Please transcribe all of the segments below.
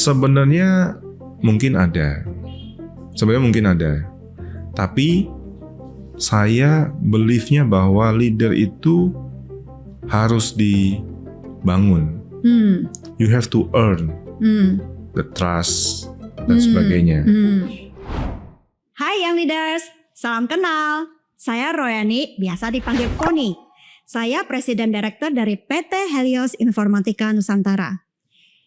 Sebenarnya mungkin ada. Tapi saya believe-nya bahwa leader itu harus dibangun. You have to earn the trust dan sebagainya. Hai Young Leaders, salam kenal. Saya Royani, biasa dipanggil Koni. Saya Presiden Direktur dari PT Helios Informatika Nusantara.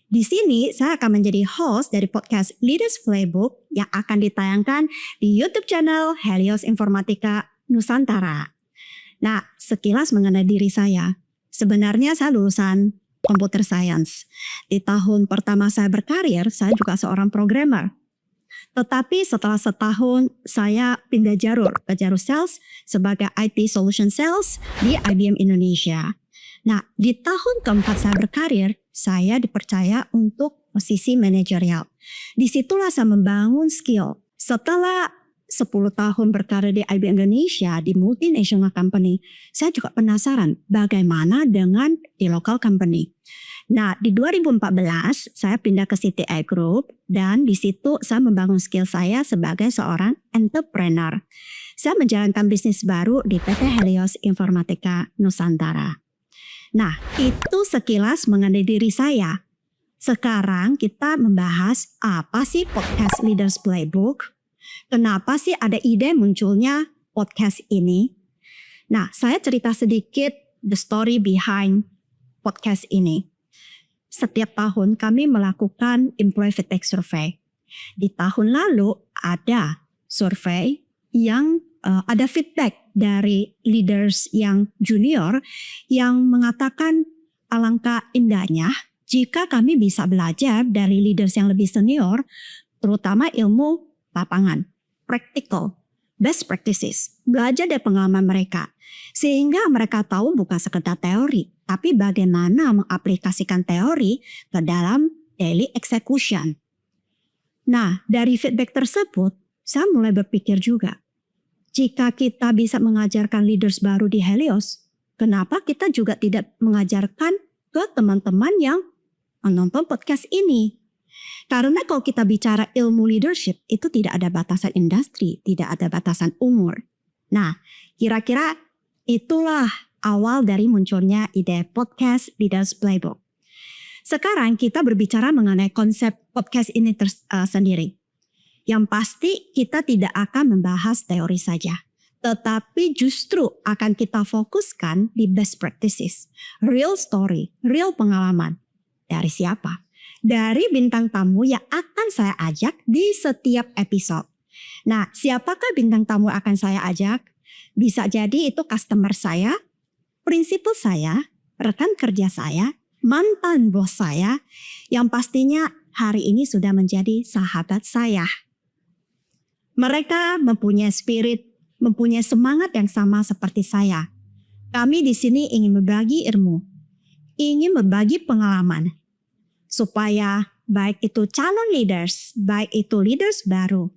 Di sini saya akan menjadi host dari podcast Leaders Playbook yang akan ditayangkan di YouTube channel Helios Informatika Nusantara. Nah, sekilas mengenai diri saya. Sebenarnya saya lulusan Computer Science. Di tahun pertama saya berkarir, saya juga seorang programmer. Tetapi setelah setahun saya pindah ke jalur sales sebagai IT Solution Sales di IBM Indonesia. Nah, di tahun keempat saya berkarir, saya dipercaya untuk posisi manajerial. Disitulah saya membangun skill. Setelah 10 tahun berkarir di IBM Indonesia di multinational company, saya juga penasaran bagaimana dengan di local company. Nah, di 2014 saya pindah ke CTI Group dan di situ saya membangun skill saya sebagai seorang entrepreneur. Saya menjalankan bisnis baru di PT Helios Informatika Nusantara. Nah, itu sekilas mengenai diri saya. Sekarang kita membahas apa sih podcast Leaders Playbook? Kenapa sih ada ide munculnya podcast ini? Nah, saya cerita sedikit the story behind podcast ini. Setiap tahun kami melakukan employee feedback survey. Di tahun lalu ada survei yang ada feedback dari leaders yang junior yang mengatakan alangkah indahnya jika kami bisa belajar dari leaders yang lebih senior, terutama ilmu lapangan, practical, best practices, belajar dari pengalaman mereka. Sehingga mereka tahu bukan sekedar teori, tapi bagaimana mengaplikasikan teori ke dalam daily execution. Nah, dari feedback tersebut, saya mulai berpikir juga, jika kita bisa mengajarkan leaders baru di Helios, kenapa kita juga tidak mengajarkan ke teman-teman yang menonton podcast ini? Karena kalau kita bicara ilmu leadership, itu tidak ada batasan industri, tidak ada batasan umur. Nah, kira-kira itulah awal dari munculnya ide podcast Leaders Playbook. Sekarang kita berbicara mengenai konsep podcast ini sendiri. Yang pasti kita tidak akan membahas teori saja, tetapi justru akan kita fokuskan di best practices, real story, real pengalaman. Dari siapa? Dari bintang tamu yang akan saya ajak di setiap episode. Nah, siapakah bintang tamu akan saya ajak? Bisa jadi itu customer saya, prinsipal saya, rekan kerja saya, mantan bos saya, yang pastinya hari ini sudah menjadi sahabat saya. Mereka mempunyai spirit, mempunyai semangat yang sama seperti saya. Kami di sini ingin berbagi ilmu, ingin berbagi pengalaman, supaya baik itu calon leaders, baik itu leaders baru,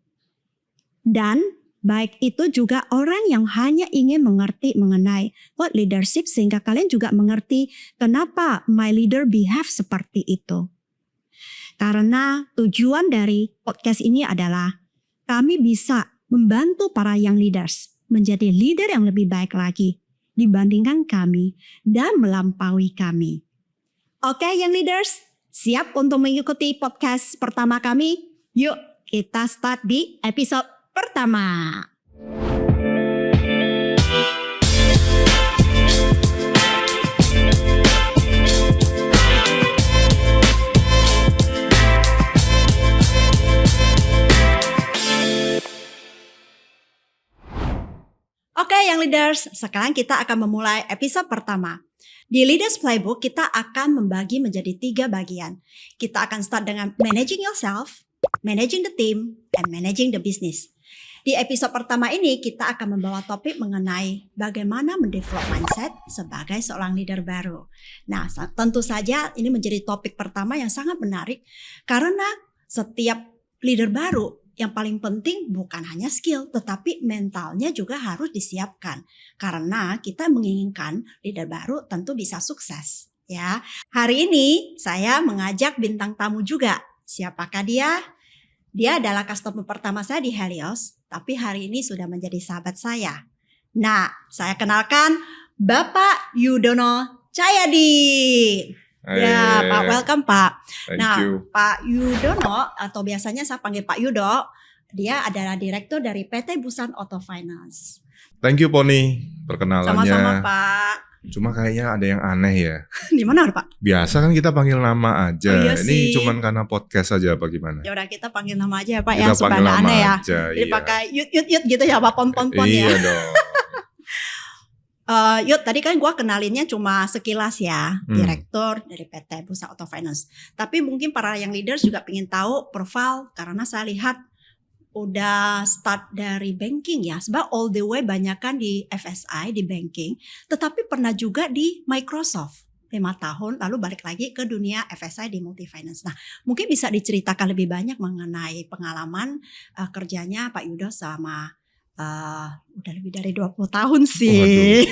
dan baik itu juga orang yang hanya ingin mengerti mengenai what leadership sehingga kalian juga mengerti kenapa my leader behave seperti itu. Karena tujuan dari podcast ini adalah kami bisa membantu para young leaders menjadi leader yang lebih baik lagi dibandingkan kami dan melampaui kami. Oke, young leaders, siap untuk mengikuti podcast pertama kami? Yuk kita start di episode pertama. Oke, young leaders, sekarang kita akan memulai episode pertama. Di Leaders Playbook, kita akan membagi menjadi 3 bagian. Kita akan start dengan managing yourself, managing the team, and managing the business. Di episode pertama ini, kita akan membawa topik mengenai bagaimana mendevelop mindset sebagai seorang leader baru. Nah, tentu saja ini menjadi topik pertama yang sangat menarik karena setiap leader baru yang paling penting bukan hanya skill, tetapi mentalnya juga harus disiapkan. Karena kita menginginkan leader baru tentu bisa sukses. Ya, hari ini saya mengajak bintang tamu juga. Siapakah dia? Dia adalah customer pertama saya di Helios, tapi hari ini sudah menjadi sahabat saya. Nah, saya kenalkan Bapak Yudono Cahyadi. Ya, Pak, welcome Pak. Thank you. Pak Yudono, atau biasanya saya panggil Pak Yudo, dia adalah direktur dari PT Busan Auto Finance. Thank you Poni, perkenalannya. Sama-sama Pak. Cuma kayaknya ada yang aneh ya. Di mana Pak? Biasa kan kita panggil nama aja. Oh, iya Ini sih. cuman karena podcast aja apa gimana? Ya udah kita panggil nama aja ya Pak, Kita ya supaya panggil nggak nama aneh ya. aja, Jadi iya. pakai yut gitu ya Pak, pon Iya ya. dong. Yut, tadi kan gua kenalinnya cuma sekilas ya, Hmm. direktur dari PT Busan Auto Finance. Tapi mungkin para yang leaders juga pengen tahu profil, karena saya lihat udah start dari banking ya, sebab all the way banyakan di FSI, di banking, tetapi pernah juga di Microsoft 5 tahun, lalu balik lagi ke dunia FSI di multi finance. Nah, mungkin bisa diceritakan lebih banyak mengenai pengalaman kerjanya Pak Yudo sama udah lebih dari 20 tahun sih. Waduh.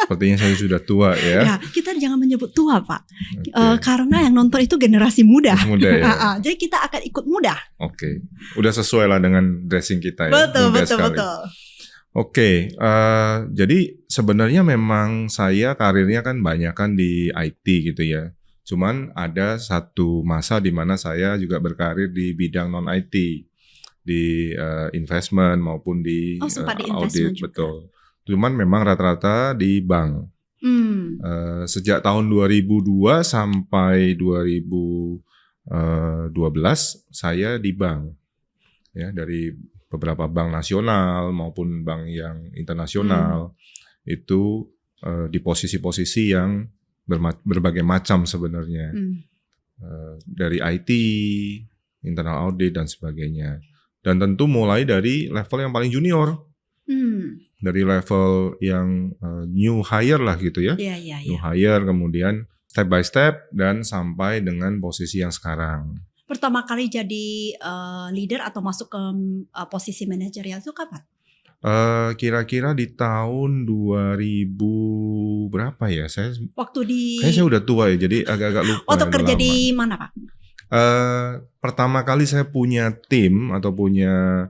Sepertinya saya sudah tua ya. Ya, kita jangan menyebut tua Pak, Oke. karena yang nonton itu generasi muda. Muda ya. Jadi kita akan ikut muda. Oke. Udah sesuai lah dengan dressing kita ya. Betul, Muda betul, sekali. betul. Oke, jadi sebenarnya memang saya karirnya kan banyak kan di IT gitu ya. Cuman ada satu masa di mana saya juga berkarir di bidang non IT, di investment maupun di Sempat di audit, investment juga. betul. Cuman memang rata-rata di bank. Sejak tahun 2002 sampai 2012 saya di bank, ya, dari beberapa bank nasional maupun bank yang internasional. Itu di posisi-posisi yang berbagai macam sebenarnya, dari IT, internal audit dan sebagainya. Dan tentu mulai dari level yang paling junior, dari level yang new hire lah gitu ya. Iya. New hire, kemudian step by step dan sampai dengan posisi yang sekarang. Pertama kali jadi leader atau masuk ke posisi manajerial itu kapan? Kira-kira di tahun 2000 berapa ya? Waktu di Kayaknya saya udah tua ya, jadi agak-agak lupa. waktu udah kerja lama. di mana Pak? Pertama kali saya punya tim atau punya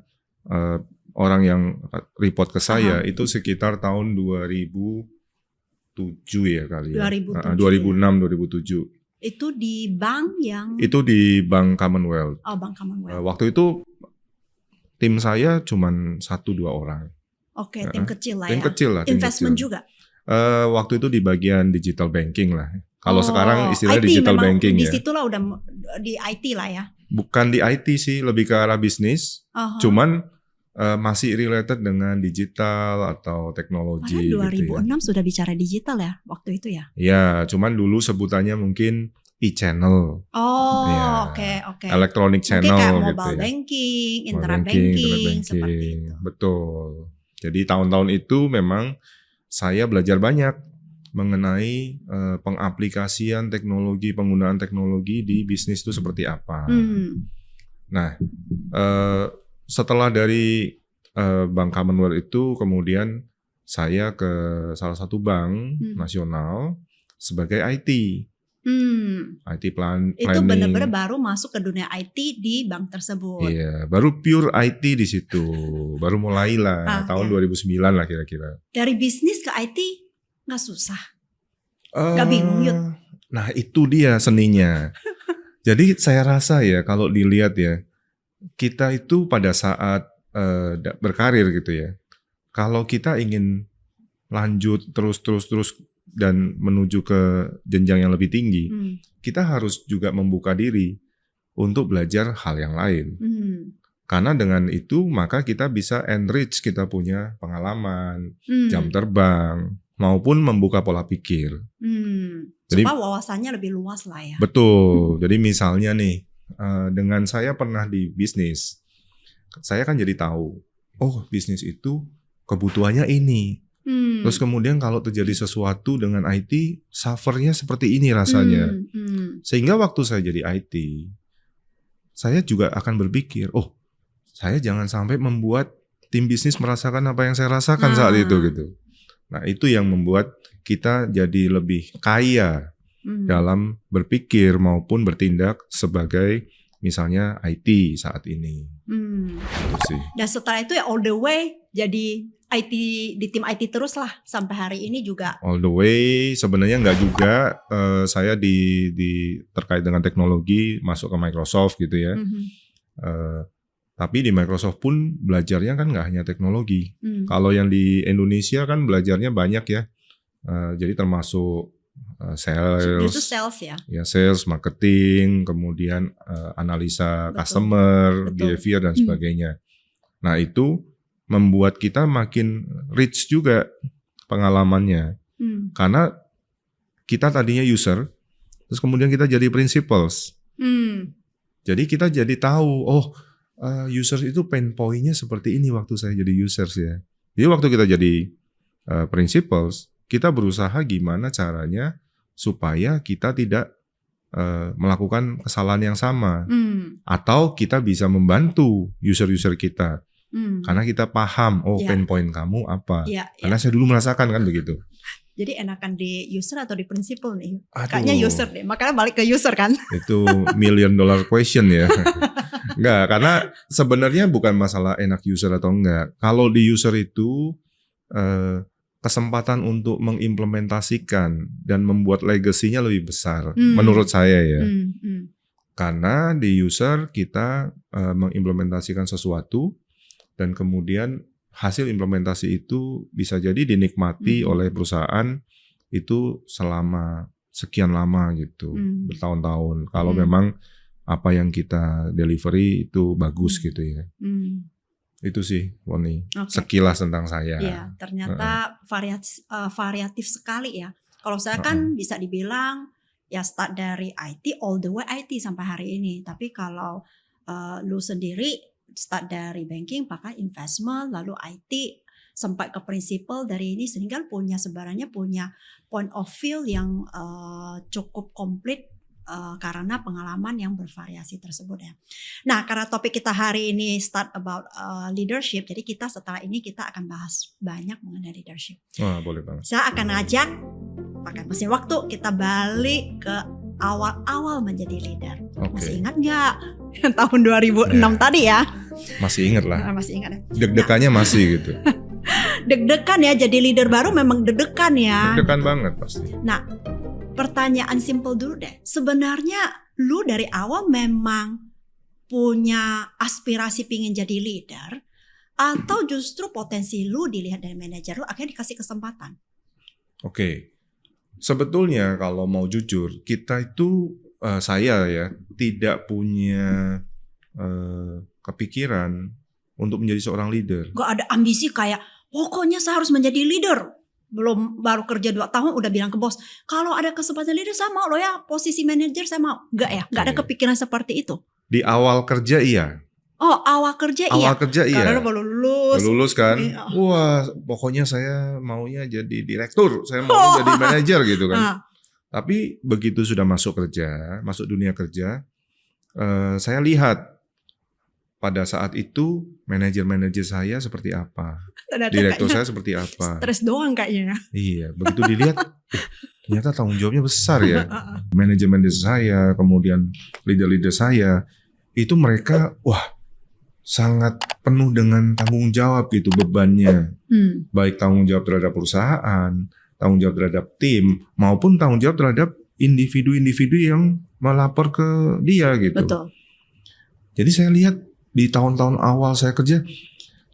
orang yang report ke saya itu sekitar tahun 2007 ya kali ya. 2007. 2006, 2007. Itu di bank yang Itu di Bank Commonwealth. Bank Commonwealth. Waktu itu tim saya cuman 1-2 orang. Oke, tim kecil lah Tim ya. kecil lah. Tim Investment kecil. juga. Waktu itu di bagian digital banking lah. Kalau sekarang istilahnya IT digital memang banking di ya. situlah udah di IT lah ya. Bukan di IT sih, lebih ke arah bisnis. Cuman masih related dengan digital atau teknologi. Padahal 2006 gitu ya. sudah bicara digital ya waktu itu ya. Ya, cuman dulu sebutannya mungkin e-channel. Ya. Oke. Electronic Mungkin channel kayak gitu mobile ya. banking, Mobile internet banking, seperti itu. Betul. Jadi tahun-tahun itu memang saya belajar banyak mengenai pengaplikasian teknologi, penggunaan teknologi di bisnis itu seperti apa. Nah, setelah dari Bank Commonwealth itu kemudian saya ke salah satu bank nasional sebagai IT. IT planning. Itu benar-benar baru masuk ke dunia IT di bank tersebut. Iya, baru pure IT di situ. Baru mulailah tahun 2009 lah kira-kira. Dari bisnis ke IT nggak susah. Nggak bingung Yud. Nah, itu dia seninya. Jadi saya rasa ya kalau dilihat ya, kita itu pada saat berkarir gitu ya, kalau kita ingin lanjut terus dan menuju ke jenjang yang lebih tinggi, kita harus juga membuka diri untuk belajar hal yang lain. Karena dengan itu maka kita bisa enrich, kita punya pengalaman, jam terbang, maupun membuka pola pikir. Jadi, supaya wawasannya lebih luas lah ya. Betul. Jadi misalnya nih, dengan saya pernah di bisnis, saya kan jadi tahu, oh bisnis itu kebutuhannya ini. Terus kemudian kalau terjadi sesuatu dengan IT, suffernya seperti ini rasanya. Sehingga waktu saya jadi IT, saya juga akan berpikir, oh saya jangan sampai membuat tim bisnis merasakan apa yang saya rasakan saat itu gitu. Nah itu yang membuat kita jadi lebih kaya dalam berpikir maupun bertindak sebagai misalnya IT saat ini. Itu sih. Dan setelah itu ya all the way jadi IT, di tim IT terus lah sampai hari ini juga. All the way sebenarnya nggak juga. Saya di terkait dengan teknologi masuk ke Microsoft gitu ya. Tapi di Microsoft pun belajarnya kan nggak hanya teknologi. Kalau yang di Indonesia kan belajarnya banyak ya. Jadi termasuk sales, Justru sales ya. Ya sales, marketing, kemudian analisa customer, behavior dan sebagainya. Nah itu membuat kita makin rich juga pengalamannya. Karena kita tadinya user, terus kemudian kita jadi principals. Jadi kita jadi tahu, user itu pain point-nya seperti ini waktu saya jadi users ya. Jadi waktu kita jadi principals, kita berusaha gimana caranya supaya kita tidak melakukan kesalahan yang sama. Atau kita bisa membantu user-user kita. Karena kita paham, pain point kamu apa. Karena saya dulu merasakan kan begitu. Jadi enakan di user atau di principal nih? Kayaknya user deh, makanya balik ke user kan? Itu $1 million question ya. Enggak, karena sebenarnya bukan masalah enak user atau enggak. Kalau di user itu kesempatan untuk mengimplementasikan dan membuat legasinya lebih besar, menurut saya ya. Karena di user kita mengimplementasikan sesuatu dan kemudian hasil implementasi itu bisa jadi dinikmati oleh perusahaan itu selama sekian lama gitu, bertahun-tahun. Kalau memang apa yang kita delivery itu bagus gitu ya. Itu sih, Woni. Sekilas tentang saya. Iya, ternyata variatif sekali ya. Kalau saya kan bisa dibilang ya start dari IT all the way IT sampai hari ini. Tapi kalau lu sendiri start dari banking, pakai investment, lalu IT sampai ke principal dari ini sehingga sebenarnya punya point of view yang cukup komplit. Karena pengalaman yang bervariasi tersebut ya. Nah, karena topik kita hari ini start about leadership, jadi kita setelah ini kita akan bahas banyak mengenai leadership. Boleh banget. Saya akan ngajak pakai mesin waktu kita balik ke awal-awal menjadi leader. Masih ingat nggak tahun 2006 tadi ya? Masih ingat lah. Masih ingat ya. Deg-degannya masih gitu. Deg-degan ya, jadi leader baru memang deg-degan ya. Deg-degan banget pasti. Nah, pertanyaan simple dulu deh. Sebenarnya lu dari awal memang punya aspirasi pingin jadi leader atau justru potensi lu dilihat dari manajer lu akhirnya dikasih kesempatan? Oke. Sebetulnya kalau mau jujur, kita itu saya ya tidak punya kepikiran untuk menjadi seorang leader. Gak ada ambisi kayak pokoknya saya harus menjadi leader. Baru kerja 2 tahun udah bilang ke bos, kalau ada kesempatan leader saya mau loh ya, posisi manajer saya mau. Enggak ya? Enggak ada kepikiran seperti itu? Di awal kerja iya. Awal kerja iya? Awal kerja iya. Karena baru lulus. Baru lulus kan. Wah pokoknya saya maunya jadi direktur, saya mau jadi manajer gitu kan. Tapi begitu sudah masuk dunia kerja, saya lihat pada saat itu manajer-manajer saya seperti apa, direktur saya seperti apa. Stres doang kayaknya. Iya, begitu dilihat, ternyata tanggung jawabnya besar ya. Manajer-manajer saya, kemudian leader-leader saya, itu mereka, sangat penuh dengan tanggung jawab gitu bebannya. Baik tanggung jawab terhadap perusahaan, tanggung jawab terhadap tim, maupun tanggung jawab terhadap individu-individu yang melapor ke dia gitu. Betul. Jadi saya lihat di tahun-tahun awal saya kerja,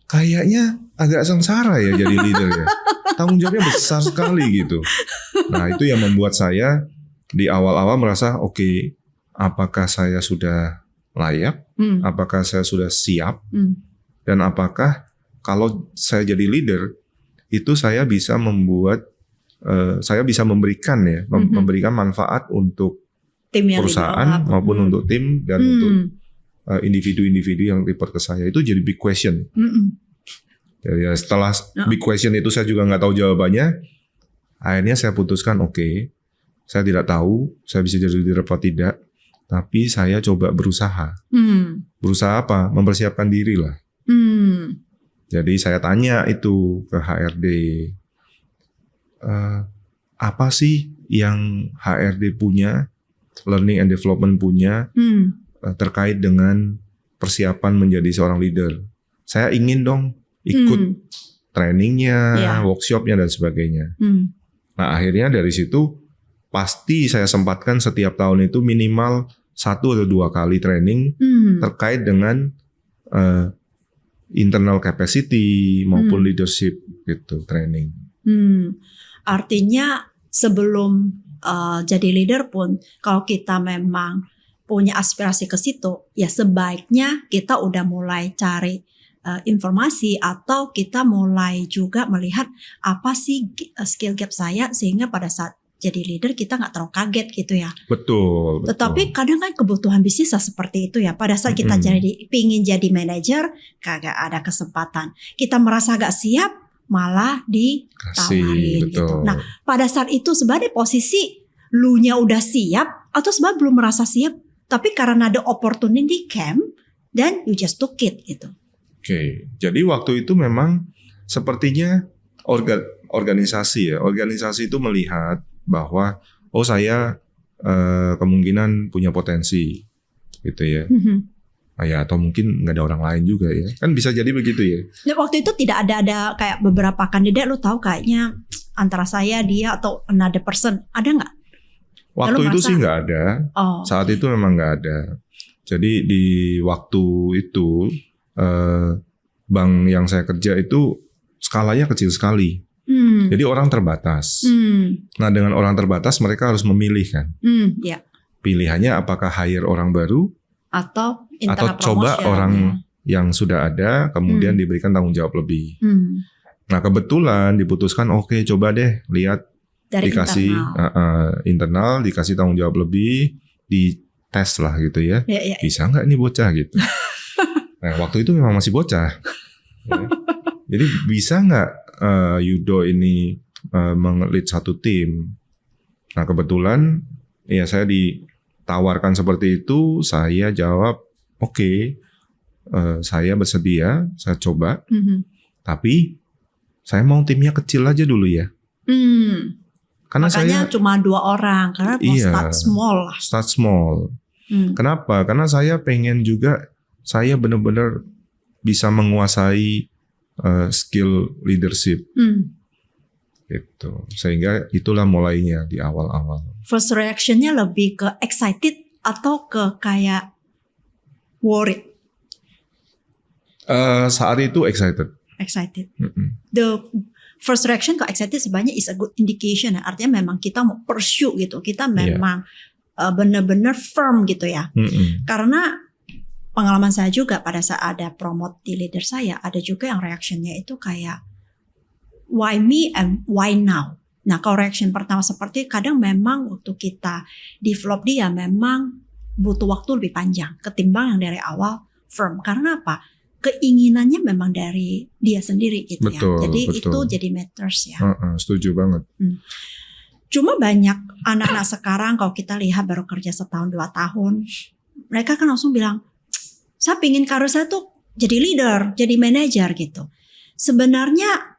kayaknya agak sengsara ya jadi leader ya. Tanggung jawabnya besar sekali gitu. Nah itu yang membuat saya di awal-awal merasa oke, apakah saya sudah layak? Apakah saya sudah siap? Dan apakah kalau saya jadi leader, itu saya bisa membuat, saya bisa memberikan ya, memberikan manfaat untuk tim yang perusahaan maupun untuk tim dan untuk individu-individu yang report ke saya. Itu jadi big question. Ya, setelah big question itu saya juga nggak tahu jawabannya. Akhirnya saya putuskan oke, saya tidak tahu saya bisa jadi leader apa tidak, tapi saya coba berusaha. Berusaha apa? Mempersiapkan diri lah. Jadi saya tanya itu ke HRD, apa sih yang HRD punya, learning and development punya, terkait dengan persiapan menjadi seorang leader. Saya ingin dong ikut trainingnya, workshopnya dan sebagainya. Nah akhirnya dari situ pasti saya sempatkan setiap tahun itu minimal 1 atau 2 kali training terkait dengan internal capacity maupun leadership gitu training. Artinya sebelum jadi leader pun kalau kita memang punya aspirasi ke situ, ya sebaiknya kita udah mulai cari informasi atau kita mulai juga melihat apa sih skill gap saya sehingga pada saat jadi leader kita nggak terlalu kaget gitu ya. Betul. Tetapi kadang kan kebutuhan bisnis seperti itu ya. Pada saat kita pingin jadi manajer, kagak ada kesempatan. Kita merasa gak siap, malah ditawarin gitu. Nah pada saat itu sebenarnya posisi lu nya udah siap atau sebenarnya belum merasa siap, tapi karena ada opportunity came, then you just took it gitu. Oke, jadi waktu itu memang sepertinya organisasi itu melihat bahwa saya kemungkinan punya potensi gitu ya. Ya atau mungkin nggak ada orang lain juga ya, kan bisa jadi begitu ya. Nah, waktu itu tidak ada kayak beberapa kandidat lu tahu kayaknya antara saya dia atau another person, ada nggak? Waktu itu sih nggak ada, saat itu memang nggak ada. Jadi di waktu itu bank yang saya kerja itu skalanya kecil sekali. Jadi orang terbatas. Nah dengan orang terbatas mereka harus memilih kan. Pilihannya apakah hire orang baru atau coba orang yang sudah ada kemudian diberikan tanggung jawab lebih. Nah kebetulan diputuskan oke, coba deh lihat dari dikasih internal dikasih tanggung jawab lebih, dites lah gitu ya. Bisa nggak nih bocah gitu. Nah waktu itu memang masih bocah. Ya. Jadi bisa nggak Yudo ini meng-lead satu tim? Nah kebetulan ya saya ditawarkan seperti itu, saya jawab oke, saya bersedia, saya coba. Tapi saya mau timnya kecil aja dulu ya. Karena makanya cuma 2 orang karena mau start small lah. Start small. Kenapa? Karena saya pengen juga saya benar-benar bisa menguasai skill leadership. Gitu. Sehingga itulah mulainya di awal-awal. First reactionnya lebih ke excited atau ke kayak worried? Saat itu excited. Excited. The first reaction ke excited sebenarnya is a good indication. Artinya memang kita mau pursue gitu. Kita memang benar-benar firm gitu ya. Karena pengalaman saya juga pada saat ada promote di leader saya, ada juga yang reactionnya itu kayak why me and why now. Nah kalau reaction pertama seperti kadang memang waktu kita develop dia memang butuh waktu lebih panjang ketimbang yang dari awal firm. Karena apa? Keinginannya memang dari dia sendiri gitu ya. Jadi itu jadi matters ya. Setuju banget. Cuma banyak anak-anak sekarang kalau kita lihat baru kerja 1-2 tahun, mereka kan langsung bilang, saya pingin karir saya tuh jadi leader, jadi manajer gitu. Sebenarnya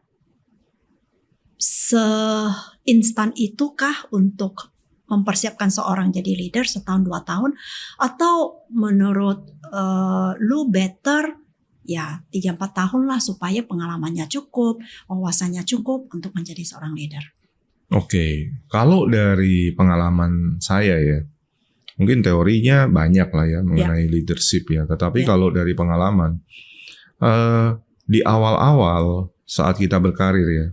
seinstan itukah untuk mempersiapkan seorang jadi leader 1-2 tahun? Atau menurut lu better ya 3-4 tahun lah supaya pengalamannya cukup, wawasannya cukup untuk menjadi seorang leader? Oke, kalau dari pengalaman saya ya, mungkin teorinya banyak lah ya mengenai leadership ya. Tetapi kalau dari pengalaman, di awal-awal saat kita berkarir ya,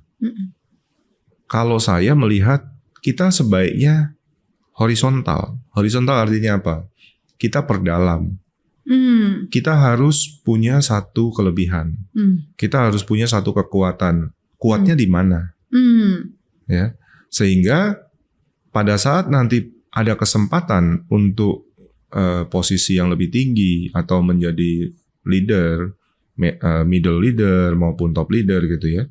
kalau saya melihat kita sebaiknya horizontal. Horizontal artinya apa? Kita perdalam. Kita harus punya satu kelebihan. Kita harus punya satu kekuatan. Kuatnya di mana? Ya, sehingga pada saat nanti ada kesempatan untuk posisi yang lebih tinggi atau menjadi leader, middle leader maupun top leader gitu ya,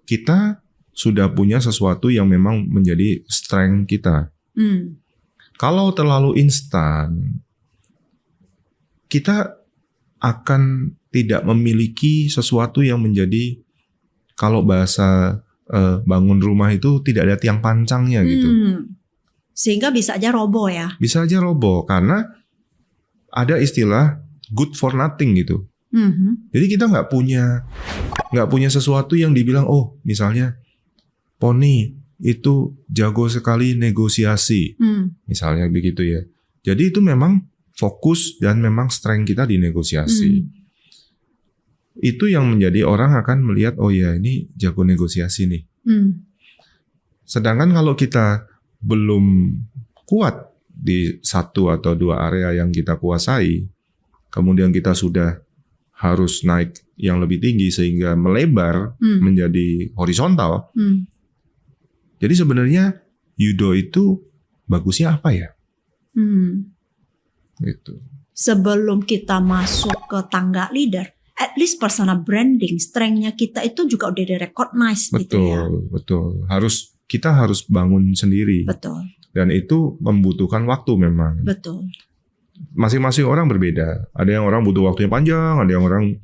kita sudah punya sesuatu yang memang menjadi strength kita. Kalau terlalu instan, kita akan tidak memiliki sesuatu yang menjadi, kalau bahasa bangun rumah itu tidak ada tiang pancangnya gitu. Sehingga bisa aja roboh ya. Bisa aja roboh karena ada istilah good for nothing gitu. Jadi kita nggak punya sesuatu yang dibilang, oh misalnya Pony itu jago sekali negosiasi, misalnya begitu ya. Jadi itu memang fokus dan memang strength kita di negosiasi. Itu yang menjadi orang akan melihat, oh ya ini jago negosiasi nih. Sedangkan kalau kita belum kuat di satu atau dua area yang kita kuasai, kemudian kita sudah harus naik yang lebih tinggi sehingga melebar menjadi horizontal. Jadi sebenarnya Yudo itu bagusnya apa ya? Gitu. Sebelum kita masuk ke tangga leader, at least personal branding, strength-nya kita itu juga udah di-recognize gitu ya. Betul. Kita harus bangun sendiri. Betul. Dan itu membutuhkan waktu memang. Betul. Masing-masing orang berbeda. Ada yang orang butuh waktunya panjang, ada yang orang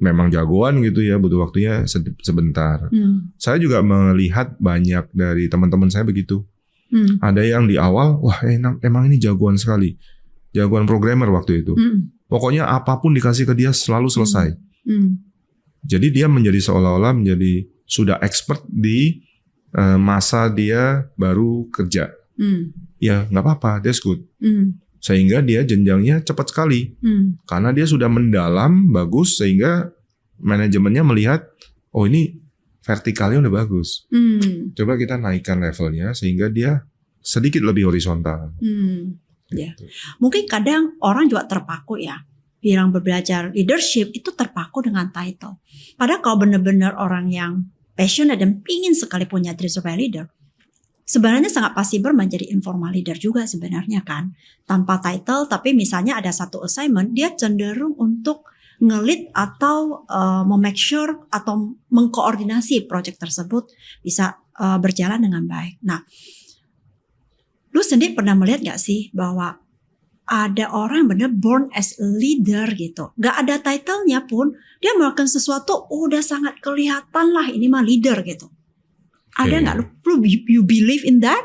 memang jagoan gitu ya, butuh waktunya sebentar. Saya juga melihat banyak dari teman-teman saya begitu. Ada yang di awal, wah emang ini jagoan sekali. Jagoan programmer waktu itu. Pokoknya apapun dikasih ke dia selalu selesai. Jadi dia menjadi seolah-olah menjadi sudah expert di masa dia baru kerja. Ya nggak apa-apa, that's good. Sehingga dia jenjangnya cepat sekali. Karena dia sudah mendalam, bagus, sehingga manajemennya melihat, oh ini vertikalnya udah bagus. Coba kita naikkan levelnya sehingga dia sedikit lebih horizontal. Ya. Mungkin kadang orang juga terpaku ya, bilang belajar leadership itu terpaku dengan title. Padahal kalau benar-benar orang yang passionate dan ingin sekali punya sebagai leader, sebenarnya sangat possible menjadi informal leader juga sebenarnya kan. Tanpa title, tapi misalnya ada satu assignment, dia cenderung untuk nge-lead atau make sure atau mengkoordinasi project tersebut bisa berjalan dengan baik. Nah, lu sendiri pernah melihat gak sih bahwa ada orang yang benar born as a leader gitu. Gak ada title-nya pun, dia melakukan sesuatu udah sangat kelihatan lah ini mah leader gitu. Ada nggak lu you believe in that?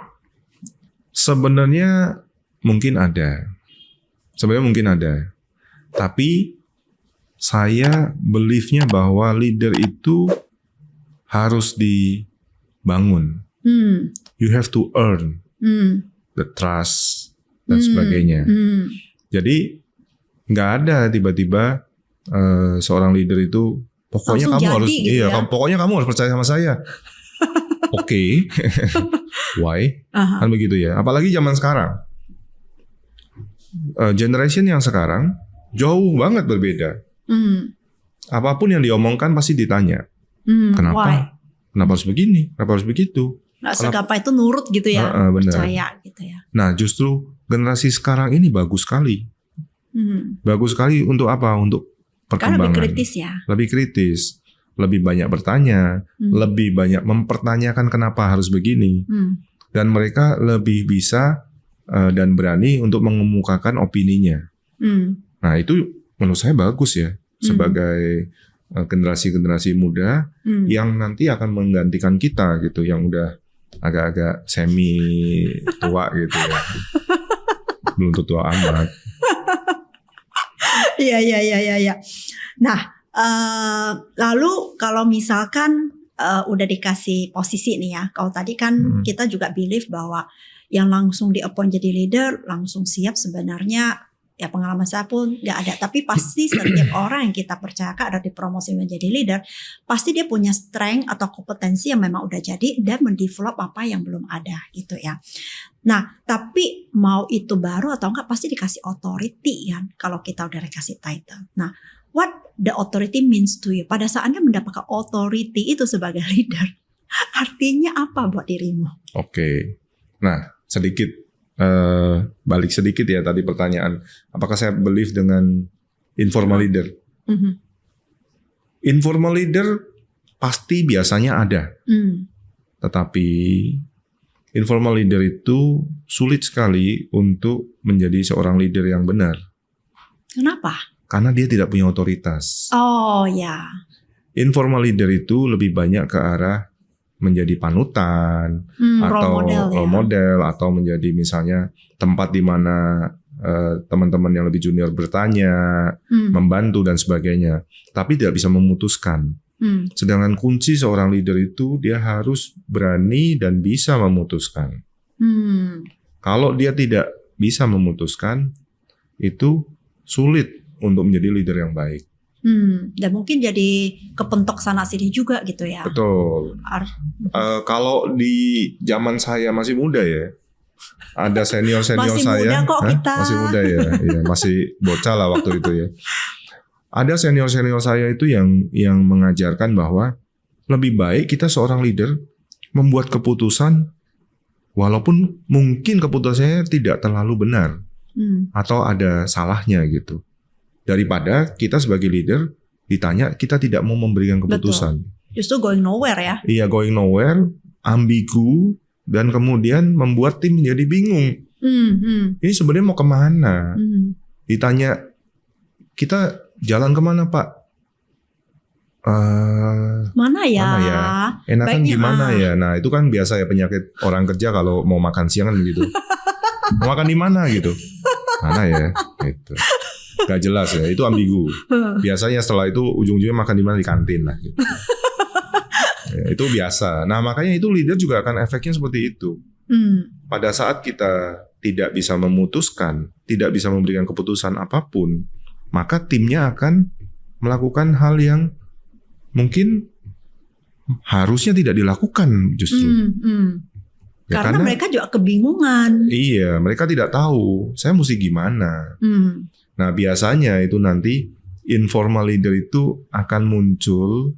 Sebenarnya mungkin ada. Tapi saya believe-nya bahwa leader itu harus dibangun. You have to earn the trust dan sebagainya. Jadi nggak ada tiba-tiba seorang leader itu pokoknya langsung kamu harus gitu ya? pokoknya kamu harus percaya sama saya. Oke. Why? Kan begitu ya. Apalagi zaman sekarang. Generation yang sekarang jauh banget berbeda. Apapun yang diomongkan pasti ditanya. Kenapa? Why? Kenapa harus begini? Kenapa harus begitu? Nggak segapa itu nurut gitu ya, percaya gitu ya. Nah justru generasi sekarang ini bagus sekali. Bagus sekali untuk apa? Untuk perkembangan. Karena lebih kritis ya. Lebih kritis. Lebih banyak bertanya. Lebih banyak mempertanyakan kenapa harus begini. Dan mereka lebih bisa dan berani untuk mengemukakan opininya. Nah itu menurut saya bagus ya. Sebagai generasi-generasi muda yang nanti akan menggantikan kita gitu. Yang udah agak-agak semi tua gitu ya. Belum tua amat. Iya. Nah, lalu kalau misalkan udah dikasih posisi nih ya, kalau tadi kan kita juga believe bahwa yang langsung di-appoint jadi leader langsung siap sebenarnya ya pengalaman saya pun nggak ada. Tapi pasti setiap orang yang kita percayakan ada dipromosi menjadi leader, pasti dia punya strength atau kompetensi yang memang udah jadi dan mendevelop apa yang belum ada gitu ya. Nah, tapi mau itu baru atau enggak pasti dikasih authority kan kalau kita udah dikasih title. Nah, what the authority means to you? Pada saatnya mendapatkan authority itu sebagai leader, artinya apa buat dirimu? Oke. Nah, sedikit balik sedikit ya tadi pertanyaan. Apakah saya believe dengan informal leader? Informal leader pasti biasanya ada. Tetapi informal leader itu sulit sekali untuk menjadi seorang leader yang benar. Kenapa? Karena dia tidak punya otoritas. Oh ya. Informal leader itu lebih banyak ke arah menjadi panutan atau role model atau menjadi misalnya tempat di mana teman-teman yang lebih junior bertanya, membantu dan sebagainya, tapi tidak bisa memutuskan. Sedangkan kunci seorang leader itu dia harus berani dan bisa memutuskan. Kalau dia tidak bisa memutuskan, itu sulit untuk menjadi leader yang baik. Dan mungkin jadi kepentok sana sini juga gitu ya. Betul. Kalau di zaman saya masih muda ya, ada senior saya. Masih muda kok kita. Masih muda ya, masih bocah lah waktu itu ya. Ada senior saya itu yang mengajarkan bahwa lebih baik kita seorang leader membuat keputusan walaupun mungkin keputusannya tidak terlalu benar atau ada salahnya gitu. Daripada kita sebagai leader ditanya kita tidak mau memberikan keputusan. Betul. Justru going nowhere ya. Iya, going nowhere, ambigu, dan kemudian membuat tim menjadi bingung. Ini sebenarnya mau kemana? Ditanya, kita jalan kemana Pak? Mana ya? Enakan gimana ya? Nah itu kan biasa ya penyakit orang kerja kalau mau makan siang kan begitu. Mau makan di mana gitu? Mana ya? Gitu. Gak jelas ya, itu ambigu. Biasanya setelah itu ujung-ujungnya makan di mana, di kantin lah gitu. Ya, itu biasa. Nah makanya itu leader juga akan efeknya seperti itu. Pada saat kita tidak bisa memutuskan, tidak bisa memberikan keputusan apapun, maka timnya akan melakukan hal yang mungkin harusnya tidak dilakukan justru. Ya, karena mereka juga kebingungan. Iya, mereka tidak tahu saya mesti gimana. Nah biasanya itu nanti informal leader itu akan muncul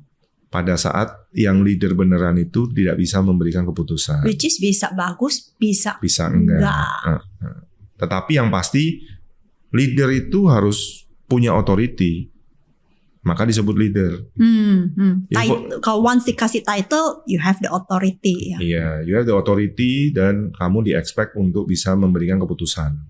pada saat yang leader beneran itu tidak bisa memberikan keputusan. Which is bisa bagus, bisa enggak. Tetapi yang pasti leader itu harus punya authority, maka disebut leader. Kalau once dikasih title, you have the authority. Ya. Iya, you have the authority dan kamu di-expect untuk bisa memberikan keputusan.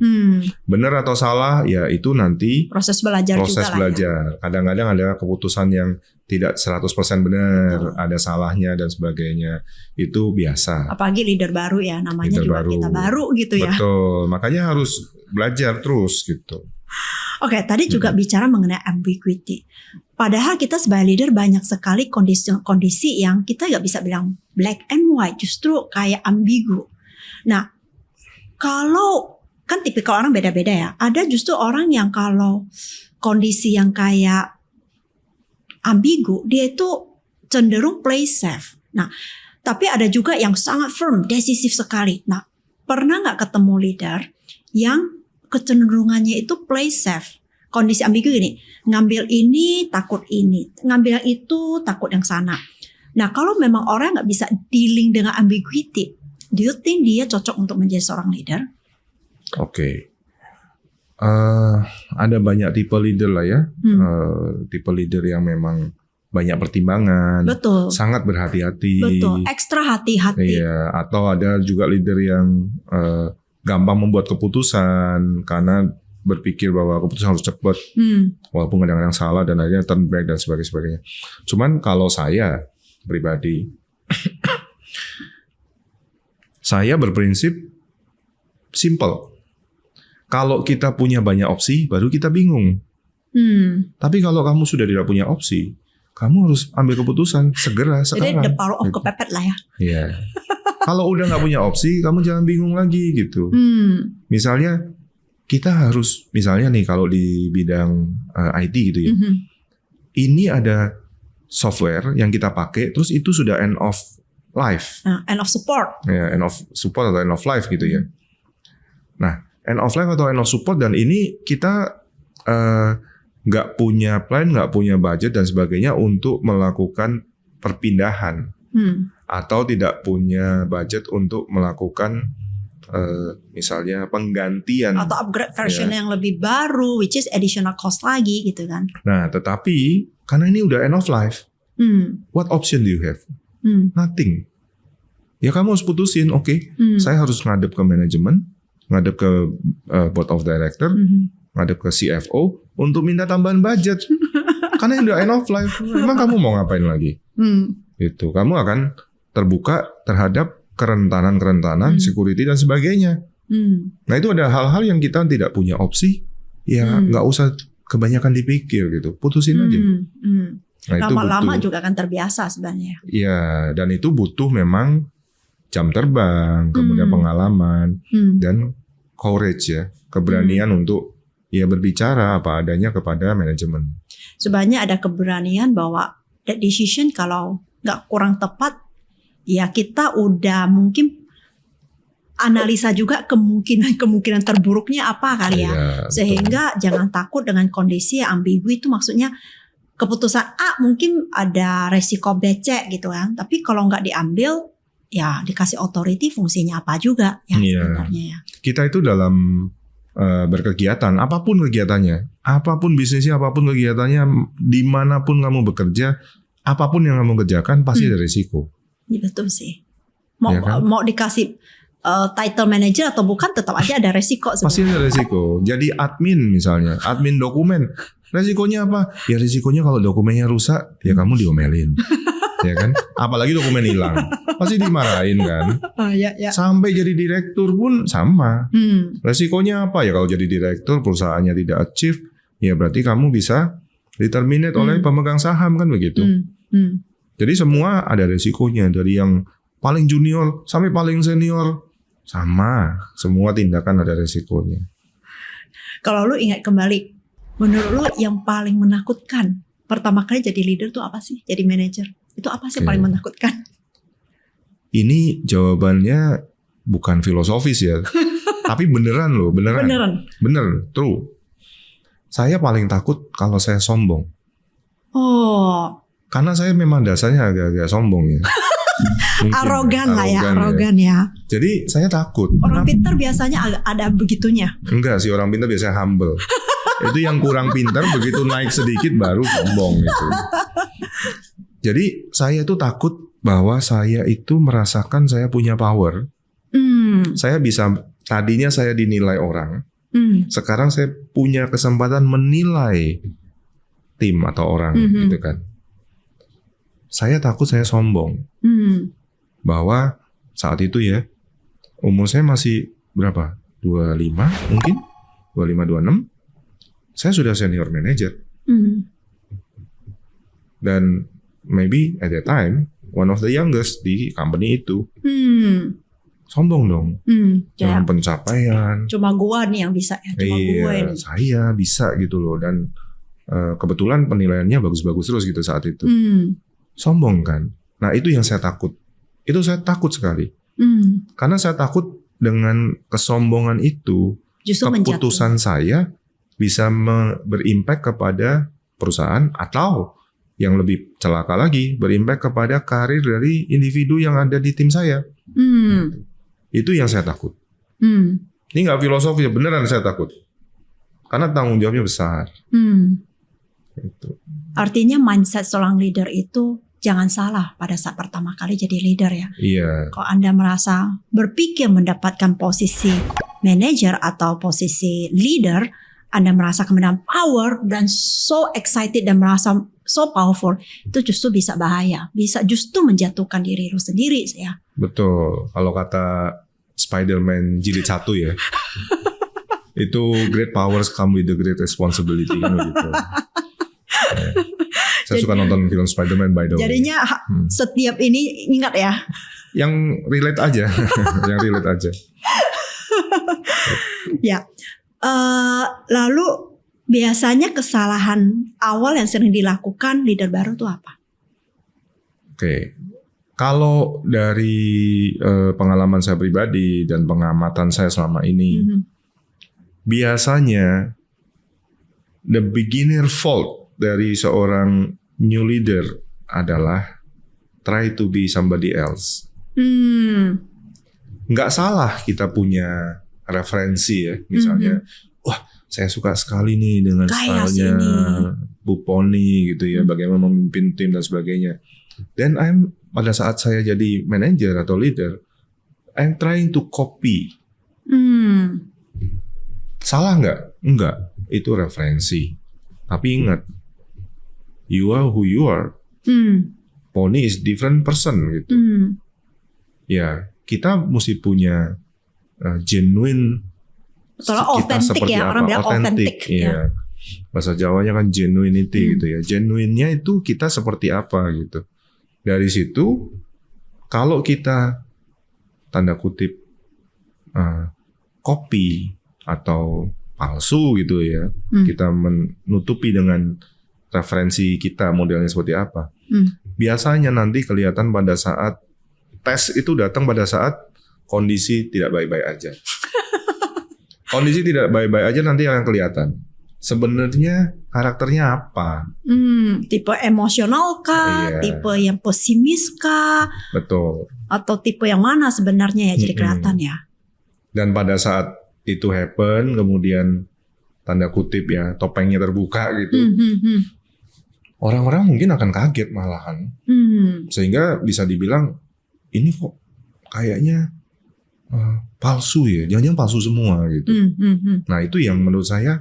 Benar atau salah, ya itu nanti proses belajar juga belajar. Ya. Kadang-kadang ada keputusan yang tidak 100% benar, ada salahnya dan sebagainya. Itu biasa. Apalagi leader baru ya, namanya leader juga baru. Kita baru gitu ya. Betul, makanya harus belajar terus gitu. Oke, tadi juga bicara mengenai ambiguity. Padahal kita sebagai leader banyak sekali kondisi yang kita nggak bisa bilang black and white, justru kayak ambigu. Nah, kalau kan tipikal orang beda-beda ya. Ada justru orang yang kalau kondisi yang kayak ambigu, dia itu cenderung play safe. Nah, tapi ada juga yang sangat firm, decisif sekali. Nah, pernah nggak ketemu leader yang kecenderungannya itu play safe? Kondisi ambigu gini, ngambil ini takut ini, ngambil yang itu takut yang sana. Nah kalau memang orang nggak bisa dealing dengan ambiguity, do you think dia cocok untuk menjadi seorang leader? Oke. Ada banyak tipe leader lah ya. Tipe leader yang memang banyak pertimbangan, betul, sangat berhati-hati, betul, ekstra hati-hati. Iya, atau ada juga leader yang gampang membuat keputusan karena berpikir bahwa keputusan harus cepat, walaupun kadang-kadang salah dan akhirnya turn back dan sebagainya. Cuman kalau saya pribadi, saya berprinsip simple. Kalau kita punya banyak opsi, baru kita bingung. Tapi kalau kamu sudah tidak punya opsi, kamu harus ambil keputusan segera sekarang. Jadi the power of kepepet lah ya. Iya. Kalau udah nggak punya opsi, kamu jangan bingung lagi gitu. Misalnya kita harus, misalnya nih kalau di bidang IT gitu ya, ini ada software yang kita pakai, terus itu sudah end of life, end of support, ya end of support atau end of life gitu ya. Nah, end of life atau end of support dan ini kita nggak punya plan, nggak punya budget dan sebagainya untuk melakukan perpindahan, atau tidak punya budget untuk melakukan misalnya penggantian atau upgrade version yang lebih baru, which is additional cost lagi gitu kan. Nah, tetapi karena ini udah end of life, what option do you have? Nothing. Ya kamu harus putusin, oke, saya harus ngadep ke manajemen, ngadep ke board of director, ngadep ke CFO untuk minta tambahan budget. Karena ini udah end of life. Emang kamu mau ngapain lagi? Itu kamu akan terbuka terhadap kerentanan security dan sebagainya. Nah itu ada hal-hal yang kita tidak punya opsi, ya nggak usah kebanyakan dipikir gitu, putusin aja. Nah, lama-lama juga akan terbiasa sebenarnya. Iya, dan itu butuh memang jam terbang, kemudian pengalaman dan courage ya, keberanian untuk ya berbicara apa adanya kepada manajemen. Sebenarnya ada keberanian bahwa that decision kalau nggak kurang tepat, ya kita udah mungkin analisa juga kemungkinan terburuknya apa kali ya. Sehingga jangan takut dengan kondisi yang ambigu, itu maksudnya keputusan A mungkin ada resiko becek gitu kan. Tapi kalau nggak diambil, ya dikasih authority fungsinya apa juga ya sebenarnya ya. Kita itu dalam berkegiatan, apapun kegiatannya, apapun bisnisnya, apapun kegiatannya, dimanapun kamu bekerja, apapun yang kamu kerjakan pasti ada resiko. Ya, betul sih. Mau dikasih title manager atau bukan, tetap aja ada resiko sebenarnya. Pasti ada resiko. Jadi admin misalnya, admin dokumen, resikonya apa? Ya resikonya kalau dokumennya rusak, ya kamu diomelin. Ya kan? Apalagi dokumen hilang, pasti dimarahin kan. Ya. Sampai jadi direktur pun sama. Resikonya apa? Ya kalau jadi direktur perusahaannya tidak achieve, ya berarti kamu bisa diterminate oleh pemegang saham kan begitu. Jadi semua ada resikonya, dari yang paling junior sampai paling senior sama. Semua tindakan ada resikonya. Kalau lu ingat kembali, menurut lu yang paling menakutkan pertama kali jadi leader tuh apa sih? Jadi manajer. Itu apa sih yang paling menakutkan? Ini jawabannya bukan filosofis ya. Tapi beneran loh, beneran. Bener, true. Saya paling takut kalau saya sombong. Oh. Karena saya memang dasarnya agak-agak sombong ya. Arogan ya. Jadi saya takut. Orang pintar biasanya ada begitunya. Enggak sih, orang pintar biasanya humble. Itu yang kurang pintar begitu naik sedikit baru sombong gitu. Jadi saya itu takut bahwa saya itu merasakan saya punya power. Saya bisa, tadinya saya dinilai orang. Sekarang saya punya kesempatan menilai tim atau orang gitu kan. Saya takut saya sombong. Bahwa saat itu ya, umur saya masih berapa? 25 mungkin? 25-26. Saya sudah senior manager. Dan maybe at that time one of the youngest di company itu. Sombong dong. Jangan pencapaian. Cuma gua nih yang bisa ya. Gua ini. Saya bisa gitu loh. Dan kebetulan penilaiannya bagus-bagus terus gitu saat itu. Sombong kan. Nah itu yang saya takut. Itu saya takut sekali. Karena saya takut dengan kesombongan itu, justru keputusan saya bisa berimpact kepada perusahaan, atau yang lebih celaka lagi, berimpact kepada karir dari individu yang ada di tim saya. Itu yang saya takut. Ini nggak filosofi, beneran saya takut. Karena tanggung jawabnya besar. Gitu. Artinya mindset seorang leader itu jangan salah pada saat pertama kali jadi leader ya. Iya. Kalau Anda merasa berpikir mendapatkan posisi manager atau posisi leader, Anda merasa kemenangan power dan so excited dan merasa so powerful, itu justru bisa bahaya, bisa justru menjatuhkan diri lu sendiri ya. Betul. Kalau kata Spider-Man jilid 1 ya, itu great powers come with the great responsibility kan gitu. Ya. Saya suka nonton film Spider-Man by the way. Jadinya setiap ini ingat ya. Yang relate aja, yang relate aja. Ya. Lalu biasanya kesalahan awal yang sering dilakukan leader baru itu apa? Oke. Kalau dari pengalaman saya pribadi dan pengamatan saya selama ini, biasanya the beginner fault dari seorang new leader adalah try to be somebody else. Nggak salah kita punya referensi ya, misalnya, wah saya suka sekali nih dengan stylenya Bu Poni gitu ya, bagaimana memimpin tim dan sebagainya. Dan pada saat saya jadi manager atau leader, I'm trying to copy. Salah nggak? Enggak, itu referensi. Tapi ingat, you are who you are. Poni is different person gitu. Ya, kita mesti punya genuine Betul, kita authentic seperti ya, apa, orang bilang authentic, authentic, ya. ya. Bahasa Jawanya kan genuinity gitu ya. Genuinnya itu kita seperti apa gitu. Dari situ kalau kita tanda kutip copy atau palsu gitu ya, kita menutupi dengan referensi kita modelnya seperti apa. Biasanya nanti kelihatan pada saat tes itu datang pada saat kondisi tidak baik-baik aja. Kondisi tidak baik-baik aja nanti yang kelihatan. Sebenarnya karakternya apa? Tipe emosional kah? Iya. Tipe yang pesimis kah? Betul. Atau tipe yang mana sebenarnya ya jadi kelihatan ya? Dan pada saat itu happen, kemudian tanda kutip ya topengnya terbuka gitu, orang-orang mungkin akan kaget malahan, sehingga bisa dibilang ini kok kayaknya palsu ya, jangan-jangan palsu semua gitu. Nah itu yang menurut saya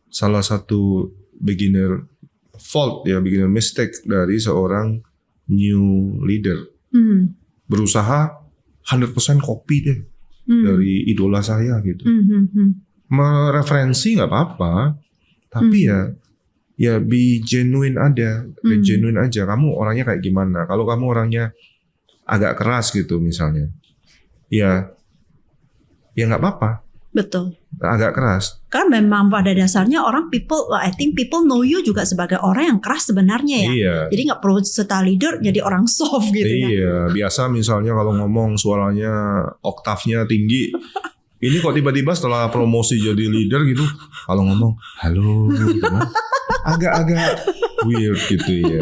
salah satu beginner fault ya, beginner mistake dari seorang new leader. Berusaha 100% copy deh dari idola saya gitu. Mereferensi nggak apa-apa, tapi ya be genuine aja, genuine aja. Kamu orangnya kayak gimana? Kalau kamu orangnya agak keras gitu misalnya, ya nggak apa-apa. Betul. Agak keras. Karena memang pada dasarnya I think people know you juga sebagai orang yang keras sebenarnya ya. Iya. Jadi nggak perlu setelah leader jadi orang soft gitu ya. Iya, biasa misalnya kalau ngomong suaranya oktavnya tinggi. Ini kok tiba-tiba setelah promosi jadi leader gitu, kalau ngomong halo gitu kan, agak-agak weird gitu ya.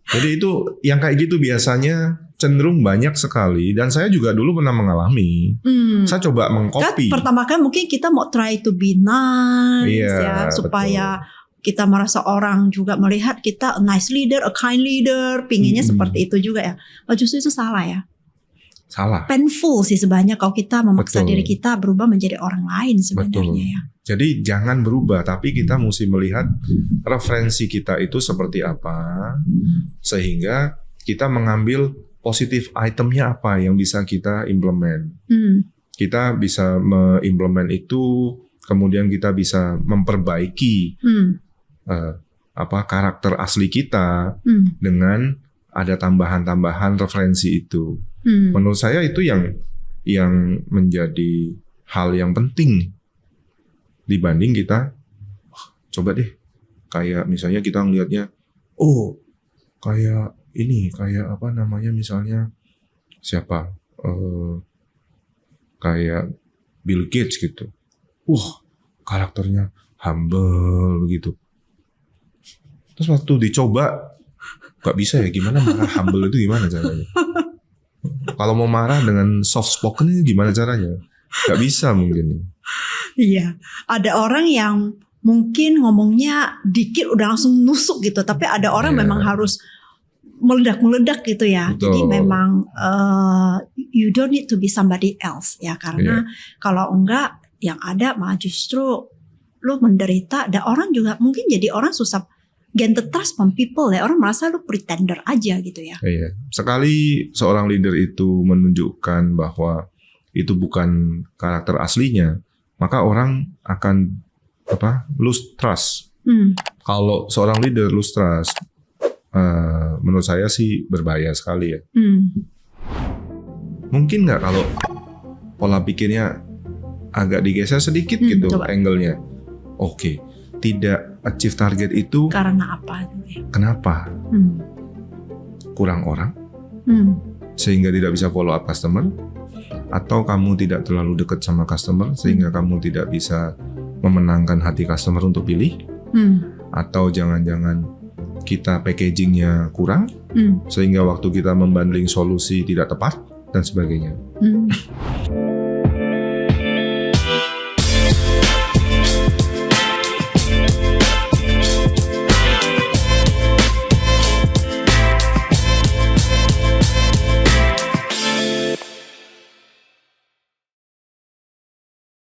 Jadi itu yang kayak gitu biasanya cenderung banyak sekali, dan saya juga dulu pernah mengalami. Saya coba mengcopy. Pertama kali mungkin kita mau try to be nice ya, supaya kita merasa orang juga melihat kita a nice leader, a kind leader, pinginnya seperti itu juga ya. Justru itu salah ya. Salah. Painful sih sebenarnya kalau kita memaksa diri kita berubah menjadi orang lain sebenarnya ya. Jadi jangan berubah, tapi kita mesti melihat referensi kita itu seperti apa, sehingga kita mengambil positif itemnya apa yang bisa kita implement. Kita bisa mengimplement itu, kemudian kita bisa memperbaiki karakter asli kita dengan ada tambahan-tambahan referensi itu. Menurut saya itu yang menjadi hal yang penting dibanding kita coba deh kayak misalnya kita ngelihatnya kayak ini kayak apa namanya misalnya siapa kayak Bill Gates gitu, karakternya humble begitu. Terus waktu dicoba gak bisa ya, gimana marah humble itu gimana caranya? Kalau mau marah dengan soft spoken itu gimana caranya? Gak bisa mungkin. Iya, ada orang yang mungkin ngomongnya dikit udah langsung nusuk gitu, tapi ada orang memang harus meledak-meledak gitu ya. Betul. Jadi memang you don't need to be somebody else ya, karena kalau enggak yang ada malah justru lo menderita, dan orang juga mungkin jadi orang susah gain the trust from people ya. Orang merasa lu pretender aja gitu ya. Iya. Sekali seorang leader itu menunjukkan bahwa itu bukan karakter aslinya, maka orang akan lose trust. Kalau seorang leader lose trust, menurut saya sih berbahaya sekali ya. Mungkin nggak kalau pola pikirnya agak digeser sedikit gitu angle-nya. Oke. Tidak achieve target itu karena apa? Kenapa? Kurang orang, sehingga tidak bisa follow up customer, atau kamu tidak terlalu dekat sama customer sehingga kamu tidak bisa memenangkan hati customer untuk pilih, atau jangan-jangan kita packagingnya kurang sehingga waktu kita membanding solusi tidak tepat dan sebagainya.